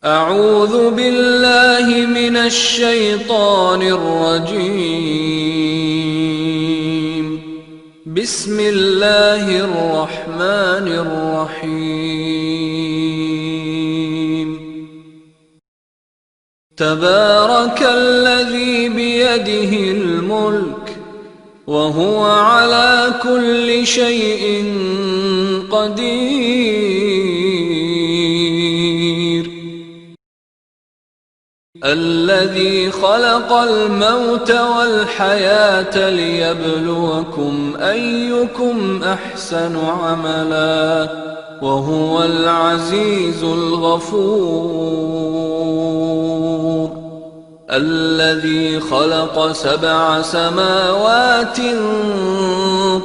أعوذ بالله من الشيطان الرجيم. بسم الله الرحمن الرحيم. تبارك الذي بيده الملك وهو على كل شيء قدير. الذي خلق الموت والحياة ليبلوكم أيكم أحسن عملا وهو العزيز الغفور. الذي خلق 7 سماوات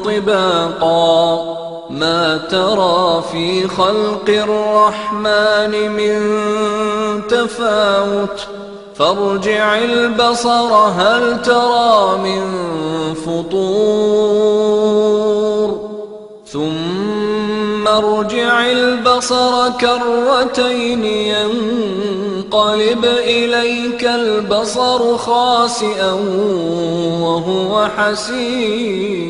طباقا ما ترى في خلق الرحمن من تفاوت فارجع البصر هل ترى من فطور ثم ارجع البصر كرتين ينقلب إليك البصر خاسئا وهو حسير.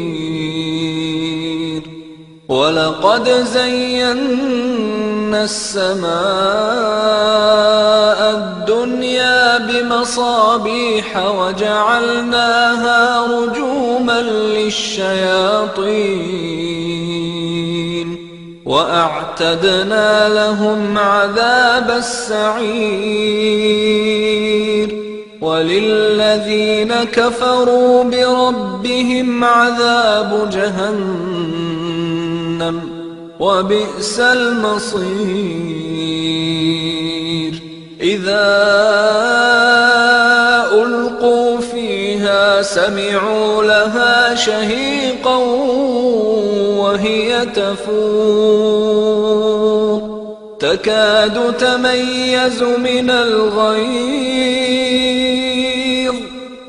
ولقد زينا السماء الدنيا بمصابيح وجعلناها رجوما للشياطين وأعتدنا لهم عذاب السعير. وللذين كفروا بربهم عذاب جهنم وبئس المصير. إذا ألقوا فيها سمعوا لها شهيقا وهي تفور تكاد تميز من الغيظ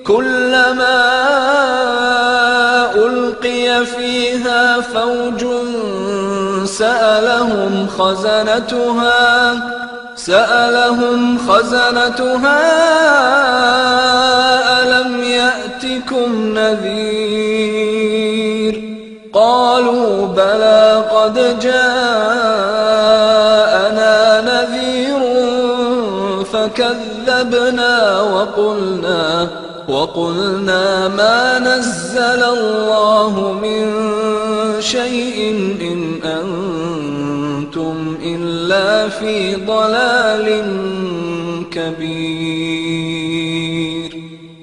كلما ألقي فيها فوج سألهم خزنتها ألم يأتكم نذير قالوا بلى قد جاءنا نذير فكذبنا وقلنا ما نزل الله من شيء إن أنتم إلا في ضلال كبير.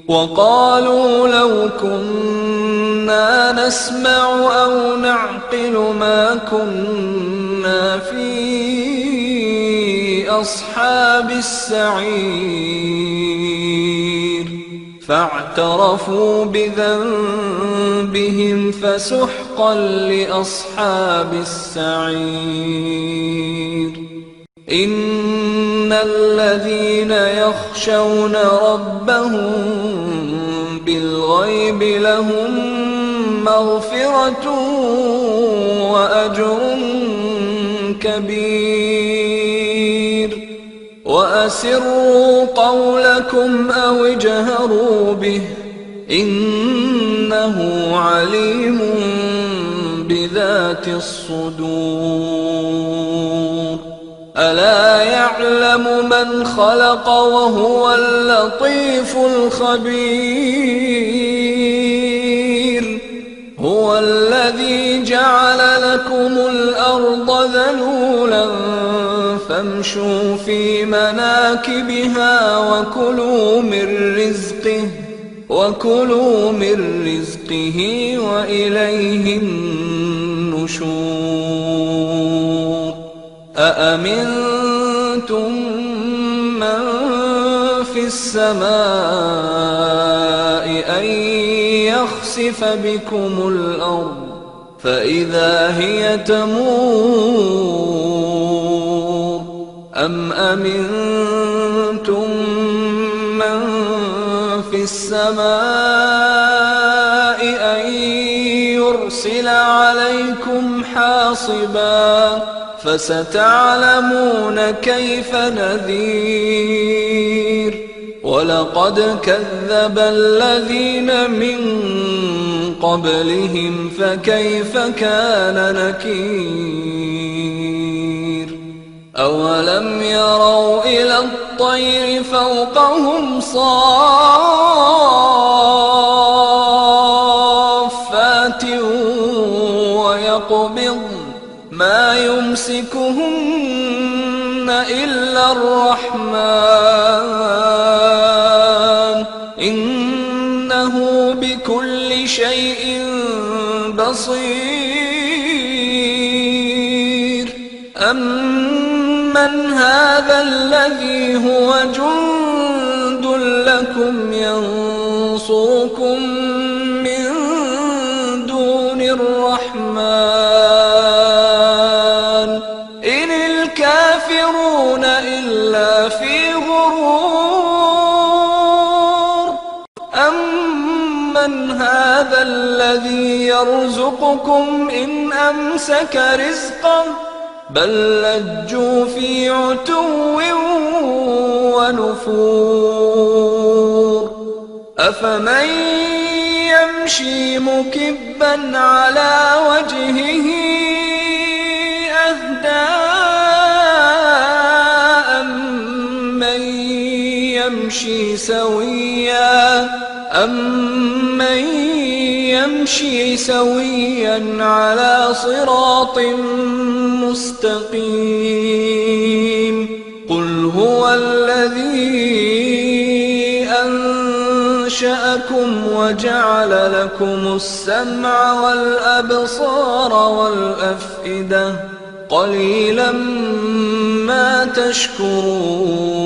وقالوا لو كنا نسمع أو نعقل ما كنا في أصحاب السعير. فاعترفوا بذنبهم فسحقا لأصحاب السعير. إن الذين يخشون ربهم بالغيب لهم مغفرة وأجر كبير. وأسروا قولكم أو اجهروا به إنه عليم بذات الصدور. ألا يعلم من خلق وهو اللطيف الخبير. هو الذي جعل لكم الأرض ذلولا فامشوا في مناكبها وكلوا من رزقه وإليه النشور. أأمنتم من في السماء أن يخسف بكم الأرض فإذا هي تمور أم أمنتم من في السماء أن يرسل عليكم حاصبا فستعلمون كيف نذير ولقد كذب الذين من قبلهم فكيف كان نكير أولم يروا إلى الطير فوقهم صافات ويقبضن ما يمسكهن إلا الرحمن إنه بكل شيء بصير أمن هذا الذي هو جند لكم ينصركم من دون الرحمن إن الكافرون إلا في غرور أمن هذا الذي يرزقكم إن أمسك رزقه بل لجوا في عتو ونفور أفمن يمشي مكبا على وجهه أهدى أمن يمشي سويا على صراط مستقيم قل هو الذي أنشأكم وجعل لكم السمع والأبصار والأفئدة قليلا ما تشكرون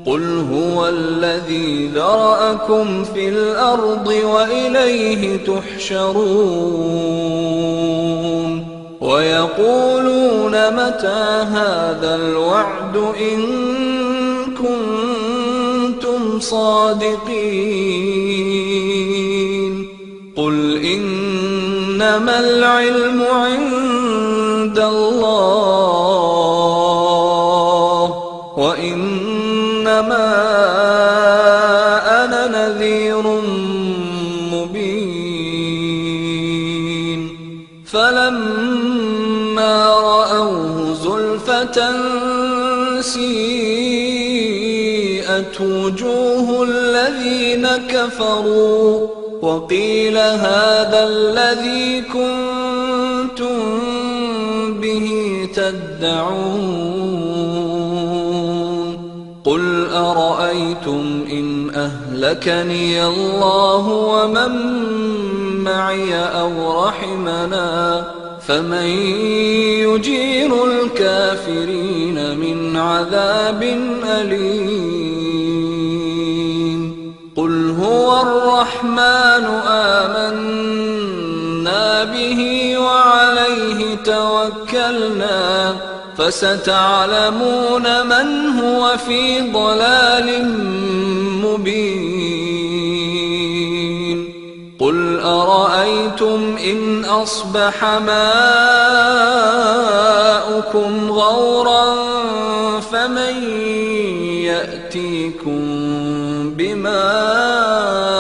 قل هو الذي ذرأكم في الأرض وإليه تحشرون ويقولون متى هذا الوعد إن كنتم صادقين قل إنما العلم عند الله وإنما أنا نذير مبين فلما رأوه زلفة سيئت وجوه الذين كفروا وقيل هذا الذي كنتم به تدعون قل أرأيتم إن أهلكني الله ومن معي أو رحمنا فمن يجير الكافرين من عذاب أليم قل هو الرحمن آمنا به وعليه توكلنا فستعلمون من هو في ضلال مبين قل أرأيتم إن أصبح ماؤكم غورا فمن يأتيكم بماء